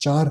4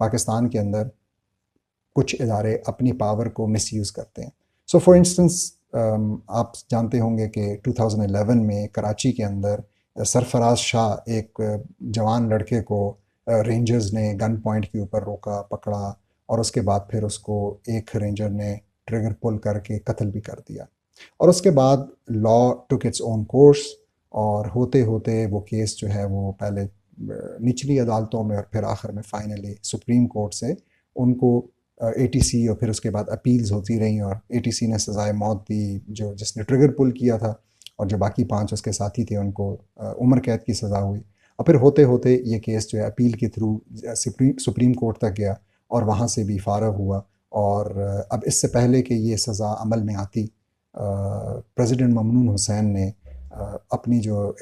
پاکستان کے اندر کچھ ادارے اپنی پاور کو مس یوز کرتے ہیں. سو فار انسٹنس آپ جانتے ہوں گے کہ 2011 میں کراچی کے اندر سرفراز شاہ ایک جوان لڑکے کو رینجرز نے گن پوائنٹ کے اوپر روکا پکڑا اور اس کے بعد پھر اس کو ایک رینجر نے ٹریگر پل کر کے قتل بھی کر دیا. اور اس کے بعد لا ٹک اٹس اون کورس اور ہوتے ہوتے وہ کیس جو ہے وہ پہلے نچلی عدالتوں میں اور پھر آخر میں فائنلی سپریم کورٹ سے ان کو اے ٹی سی اور پھر اس کے بعد اپیلز ہوتی رہیں اور اے ٹی سی نے سزائے موت دی جس نے ٹریگر پل کیا تھا، اور جو باقی 5 اس کے ساتھی تھے ان کو عمر قید کی سزا ہوئی. اور پھر ہوتے ہوتے یہ کیس جو ہے اپیل کے تھرو سپریم کورٹ تک گیا اور وہاں سے بھی فارغ ہوا. اور اب اس سے پہلے کہ یہ سزا عمل میں آتی، پریزیڈنٹ ممنون حسین نے اپنی جو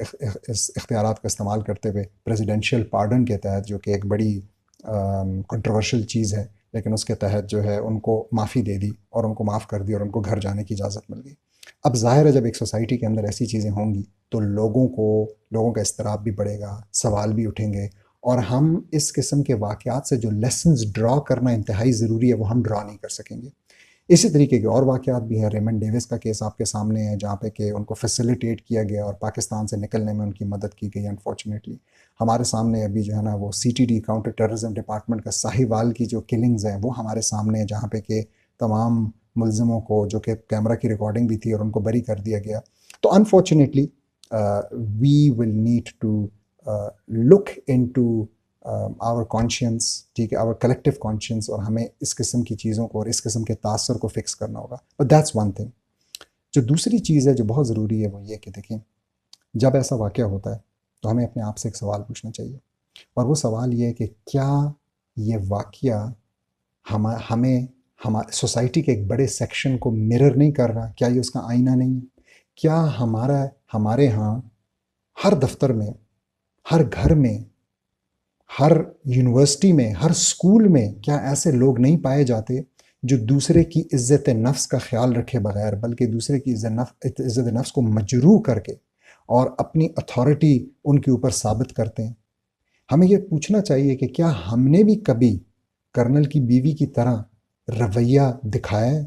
اختیارات کا استعمال کرتے ہوئے پریزیڈنشیل پارڈن کے تحت، جو کہ ایک بڑی کنٹروورشل چیز ہے، لیکن اس کے تحت جو ہے ان کو معافی دے دی اور ان کو معاف کر دی اور ان کو گھر جانے کی اجازت مل گئی. اب ظاہر ہے جب ایک سوسائٹی کے اندر ایسی چیزیں ہوں گی تو لوگوں کا اضطراب بھی بڑھے گا، سوال بھی اٹھیں گے، اور ہم اس قسم کے واقعات سے جو لیسنز ڈرا کرنا انتہائی ضروری ہے وہ ہم ڈرا نہیں کر سکیں گے. اسی طریقے کے اور واقعات بھی ہیں. ریمنڈ ڈیوس کا کیس آپ کے سامنے ہے، جہاں پہ کہ ان کو فیسیلیٹیٹ کیا گیا اور پاکستان سے نکلنے میں ان کی مدد کی گئی. انفارچونیٹلی ہمارے سامنے ابھی جو ہے نا وہ C T D counter terrorism department کا ساہیوال کی جو کلنگز ہیں وہ ہمارے سامنے ہیں، جہاں پہ کہ تمام ملزموں کو، جو کہ کیمرہ کی ریکارڈنگ بھی تھی، اور ان کو بری کر دیا گیا. تو unfortunately we will need to look into our conscience, ٹھیک ہے، آور کلیکٹیو کانشینس، اور ہمیں اس قسم کی چیزوں کو اور اس قسم کے تاثر کو فکس کرنا ہوگا. But that's one thing. جو دوسری چیز ہے جو بہت ضروری ہے وہ یہ کہ دیکھیں، جب ایسا واقعہ ہوتا ہے تو ہمیں اپنے آپ سے ایک سوال پوچھنا چاہیے، اور وہ سوال یہ ہے کہ کیا یہ واقعہ ہمیں سوسائٹی کے ایک بڑے سیکشن کو مرر نہیں کر رہا؟ کیا یہ اس کا آئینہ نہیں ہے؟ کیا ہمارے ہاں ہر دفتر میں، ہر گھر میں، ہر یونیورسٹی میں، ہر سکول میں کیا ایسے لوگ نہیں پائے جاتے جو دوسرے کی عزت نفس کا خیال رکھے بغیر، بلکہ دوسرے کی عزت نفس کو مجروح کر کے اور اپنی اتھارٹی ان کے اوپر ثابت کرتے ہیں؟ ہمیں یہ پوچھنا چاہیے کہ کیا ہم نے بھی کبھی کرنل کی بیوی کی طرح رویہ دکھایا ہے؟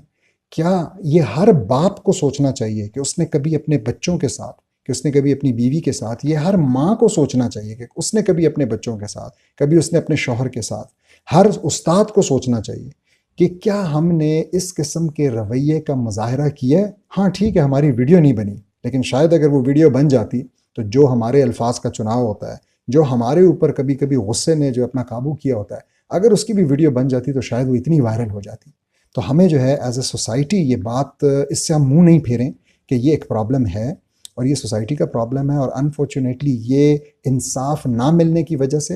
کیا یہ ہر باپ کو سوچنا چاہیے کہ اس نے کبھی اپنے بچوں کے ساتھ، کہ اس نے کبھی اپنی بیوی کے ساتھ، یہ ہر ماں کو سوچنا چاہیے کہ اس نے کبھی اپنے بچوں کے ساتھ، کبھی اس نے اپنے شوہر کے ساتھ، ہر استاد کو سوچنا چاہیے کہ کیا ہم نے اس قسم کے رویے کا مظاہرہ کیا ہے؟ ہاں ٹھیک ہے، ہماری ویڈیو نہیں بنی، لیکن شاید اگر وہ ویڈیو بن جاتی تو جو ہمارے الفاظ کا چناؤ ہوتا ہے، جو ہمارے اوپر کبھی کبھی غصے نے جو اپنا قابو کیا ہوتا ہے، اگر اس کی بھی ویڈیو بن جاتی تو شاید وہ اتنی وائرل ہو جاتی. تو ہمیں جو ہے ایز اے سوسائٹی یہ بات، اس سے ہم منہ نہیں پھیریں کہ یہ ایک پرابلم ہے اور یہ سوسائٹی کا پرابلم ہے، اور انفارچونیٹلی یہ انصاف نہ ملنے کی وجہ سے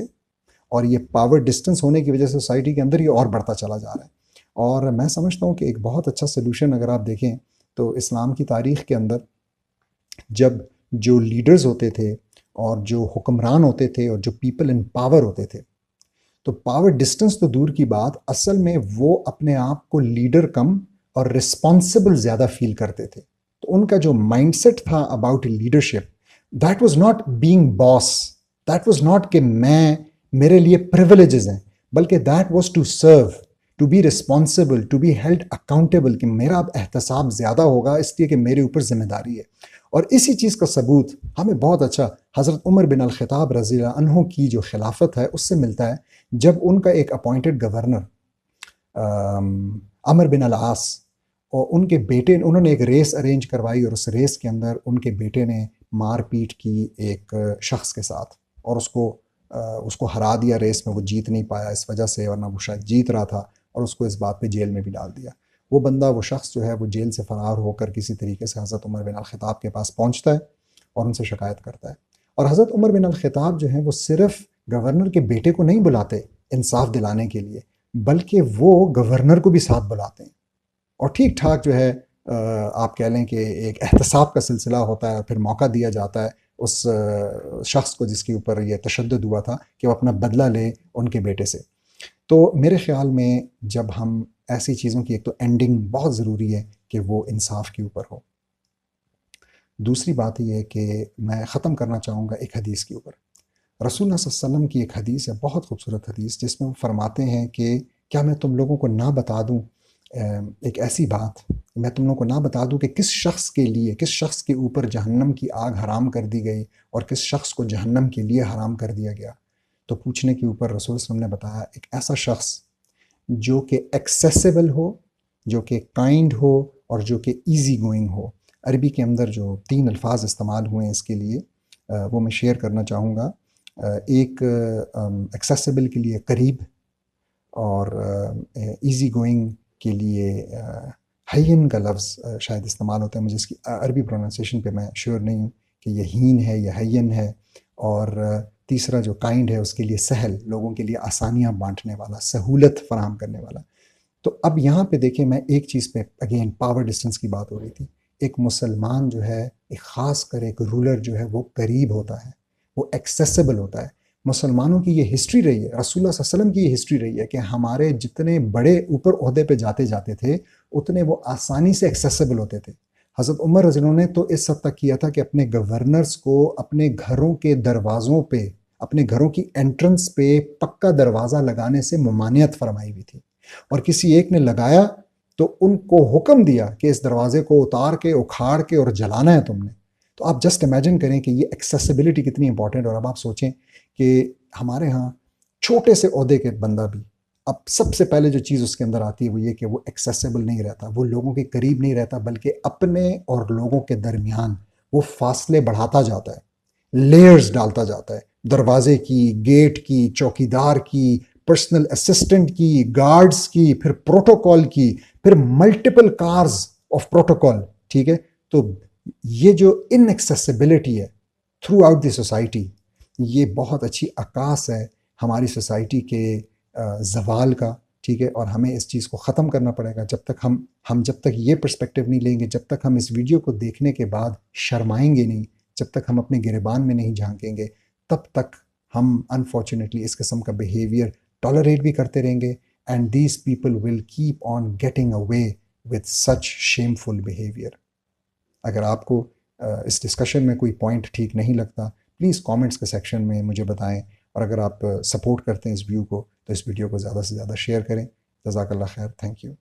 اور یہ پاور ڈسٹنس ہونے کی وجہ سے سوسائٹی کے اندر یہ اور بڑھتا چلا جا رہا ہے. اور میں سمجھتا ہوں کہ ایک بہت اچھا سلوشن اگر آپ دیکھیں تو اسلام کی تاریخ کے اندر جب جو لیڈرز ہوتے تھے اور جو حکمران ہوتے تھے اور جو پیپل ان پاور ہوتے تھے، تو پاور ڈسٹنس تو دور کی بات، اصل میں وہ اپنے آپ کو لیڈر کم اور رسپانسبل زیادہ فیل کرتے تھے. تو ان کا جو مائنڈ سیٹ تھا about leadership, that was not being boss, that was not کہ میرے لیے پریویلیجز ہیں، بلکہ that was to serve, to be responsible, to be held accountable, کہ میرا اب احتساب زیادہ ہوگا اس لیے کہ میرے اوپر ذمہ داری ہے. اور اسی چیز کا ثبوت ہمیں بہت اچھا حضرت عمر بن الخطاب رضی اللہ عنہ کی جو خلافت ہے اس سے ملتا ہے، جب ان کا ایک اپوائنٹڈ گورنر عمر بن العاص اور ان کے بیٹے، انہوں نے ایک ریس ارینج کروائی، اور اس ریس کے اندر ان کے بیٹے نے مار پیٹ کی ایک شخص کے ساتھ، اور اس کو ہرا دیا ریس میں، وہ جیت نہیں پایا اس وجہ سے، ورنہ وہ شاید جیت رہا تھا، اور اس کو اس بات پہ جیل میں بھی ڈال دیا. وہ بندہ، وہ شخص جو ہے وہ جیل سے فرار ہو کر کسی طریقے سے حضرت عمر بن الخطاب کے پاس پہنچتا ہے اور ان سے شکایت کرتا ہے. اور حضرت عمر بن الخطاب جو ہیں وہ صرف گورنر کے بیٹے کو نہیں بلاتے انصاف دلانے کے لیے، بلکہ وہ گورنر کو بھی ساتھ بلاتے ہیں، اور ٹھیک ٹھاک جو ہے آپ کہہ لیں کہ ایک احتساب کا سلسلہ ہوتا ہے، اور پھر موقع دیا جاتا ہے اس شخص کو جس کے اوپر یہ تشدد ہوا تھا کہ وہ اپنا بدلہ لے ان کے بیٹے سے. تو میرے خیال میں جب ہم ایسی چیزوں کی، ایک تو اینڈنگ بہت ضروری ہے کہ وہ انصاف کے اوپر ہو. دوسری بات یہ ہے کہ میں ختم کرنا چاہوں گا ایک حدیث کے اوپر. رسول اللہ صلی اللہ علیہ وسلم کی ایک حدیث ہے، بہت خوبصورت حدیث، جس میں وہ فرماتے ہیں کہ کیا میں تم لوگوں کو نہ بتا دوں ایک ایسی بات، میں تم لوگوں کو نہ بتا دوں کہ کس شخص کے اوپر جہنم کی آگ حرام کر دی گئی اور کس شخص کو جہنم کے لیے حرام کر دیا گیا؟ تو پوچھنے کے اوپر رسول صلی اللہ علیہ وسلم نے بتایا ایک ایسا شخص جو کہ ایکسیسیبل ہو، جو کہ کائنڈ ہو، اور جو کہ ایزی گوئنگ ہو۔ عربی کے اندر جو 3 الفاظ استعمال ہوئے ہیں اس کے لیے وہ میں شیئر کرنا چاہوں گا۔ ایک ایکسیسیبل کے لیے قریب، اور ایزی گوئنگ کے لیے ہین کا لفظ شاید استعمال ہوتا ہے، مجھے اس کی عربی پروننسیشن پہ میں شیور نہیں ہوں کہ یہ ہین ہے یا ہین ہے۔ اور تیسرا جو کائنڈ ہے اس کے لیے سہل، لوگوں کے لیے آسانیاں بانٹنے والا، سہولت فراہم کرنے والا۔ تو اب یہاں پہ دیکھیں، میں ایک چیز پہ اگین پاور ڈسٹنس کی بات ہو رہی تھی۔ ایک مسلمان جو ہے، ایک خاص کر ایک رولر جو ہے، وہ قریب ہوتا ہے، وہ ایکسیسیبل ہوتا ہے۔ مسلمانوں کی یہ ہسٹری رہی ہے، رسول اللہ صلی اللہ علیہ وسلم کی یہ ہسٹری رہی ہے کہ ہمارے جتنے بڑے اوپر عہدے پہ جاتے تھے اتنے وہ آسانی سے ایکسیسیبل ہوتے تھے۔ حضرت عمر رضی اللہ عنہ نے تو اس حد تک کیا تھا کہ اپنے گورنرز کو اپنے گھروں کے دروازوں پہ، اپنے گھروں کی انٹرنس پہ پکا دروازہ لگانے سے ممانعت فرمائی ہوئی تھی، اور کسی ایک نے لگایا تو ان کو حکم دیا کہ اس دروازے کو اتار کے، اکھاڑ کے اور جلانا ہے تم نے۔ تو آپ جسٹ امیجن کریں کہ یہ ایکسیسیبلٹی کتنی امپورٹنٹ۔ اور اب آپ سوچیں کہ ہمارے ہاں چھوٹے سے عہدے کے بندہ بھی، اب سب سے پہلے جو چیز اس کے اندر آتی ہے وہ یہ کہ وہ ایکسیسیبل نہیں رہتا، وہ لوگوں کے قریب نہیں رہتا، بلکہ اپنے اور لوگوں کے درمیان وہ فاصلے بڑھاتا جاتا ہے، لیئرز ڈالتا جاتا ہے، دروازے کی، گیٹ کی، چوکیدار کی، پرسنل اسسٹنٹ کی، گارڈز کی، پھر پروٹوکول کی، پھر ملٹیپل کارز آف پروٹوکول، ٹھیک ہے؟ تو یہ جو ان ایکسیسیبلٹی ہے تھرو آؤٹ دی سوسائٹی، یہ بہت اچھی عکاس ہے ہماری سوسائٹی کے زوال کا، ٹھیک ہے؟ اور ہمیں اس چیز کو ختم کرنا پڑے گا۔ جب تک ہم جب تک یہ پرسپیکٹیو نہیں لیں گے، جب تک ہم اس ویڈیو کو دیکھنے کے بعد شرمائیں گے نہیں، جب تک ہم اپنے گریبان میں نہیں جھانکیں گے، تب تک ہم انفارچونیٹلی اس قسم کا بیہیویئر ٹالریٹ بھی کرتے رہیں گے، and these people will keep on getting away with such shameful behaviour. اگر آپ کو اس ڈسکشن میں کوئی پوائنٹ ٹھیک نہیں لگتا، پلیز کامنٹس کے سیکشن میں مجھے بتائیں، اور اگر آپ سپورٹ کرتے ہیں اس ویو کو تو اس ویڈیو کو زیادہ سے زیادہ شیئر کریں۔ جزاک اللہ خیر، تھینک یو۔